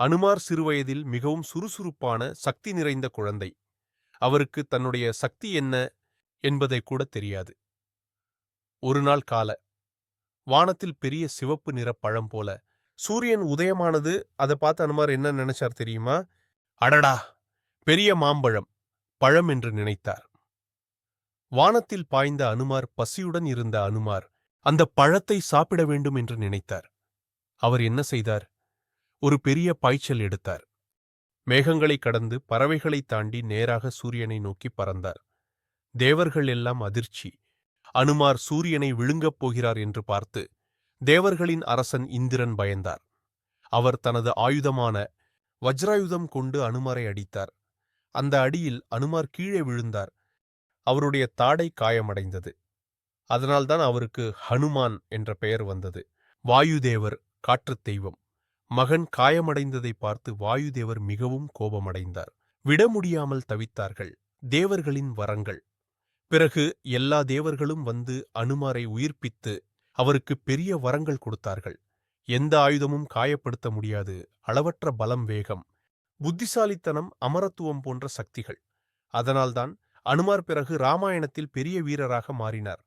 அனுமார் சிறுவயதில் மிகவும் சுறுசுறுப்பான சக்தி நிறைந்த குழந்தை. அவருக்கு தன்னுடைய சக்தி என்ன என்பதை கூட தெரியாது. ஒரு நாள் கால வானத்தில் பெரிய சிவப்பு நிற பழம் போல சூரியன் உதயமானது. அதை பார்த்து அனுமார் என்ன நினைச்சார் தெரியுமா? அடடா, பெரிய மாம்பழம் பழம் என்று நினைத்தார். வானத்தில் பாய்ந்த அனுமார், பசியுடன் இருந்த அனுமார் அந்த பழத்தை சாப்பிட வேண்டும் என்று நினைத்தார். அவர் என்ன செய்தார்? ஒரு பெரிய பாய்ச்சல் எடுத்தார். மேகங்களை கடந்து பறவைகளை தாண்டி நேராக சூரியனை நோக்கி பறந்தார். தேவர்கள் எல்லாம் அதிர்ச்சி. அனுமார் சூரியனை விழுங்கப் போகிறார் என்று பார்த்து தேவர்களின் அரசன் இந்திரன் பயந்தார். அவர் தனது ஆயுதமான வஜ்ராயுதம் கொண்டு அனுமாரை அடித்தார். அந்த அடியில் அனுமார் கீழே விழுந்தார். அவருடைய தாடை காயமடைந்தது. அதனால்தான் அவருக்கு ஹனுமான் என்ற பெயர் வந்தது. வாயுதேவர், காற்றுத் தெய்வம், மகன் காயமடைந்ததை பார்த்து வாயுதேவர் மிகவும் கோபமடைந்தார். விட முடியாமல் தவித்தார்கள் தேவர்களின் வரங்கள். பிறகு எல்லா தேவர்களும் வந்து அனுமாரை உயிர்ப்பித்து அவருக்கு பெரிய வரங்கள் கொடுத்தார்கள். எந்த ஆயுதமும் காயப்படுத்த முடியாது அளவற்ற பலம், வேகம், புத்திசாலித்தனம், அமரத்துவம் போன்ற சக்திகள். அதனால்தான் அனுமார் பிறகு இராமாயணத்தில் பெரிய வீரராக மாறினார்.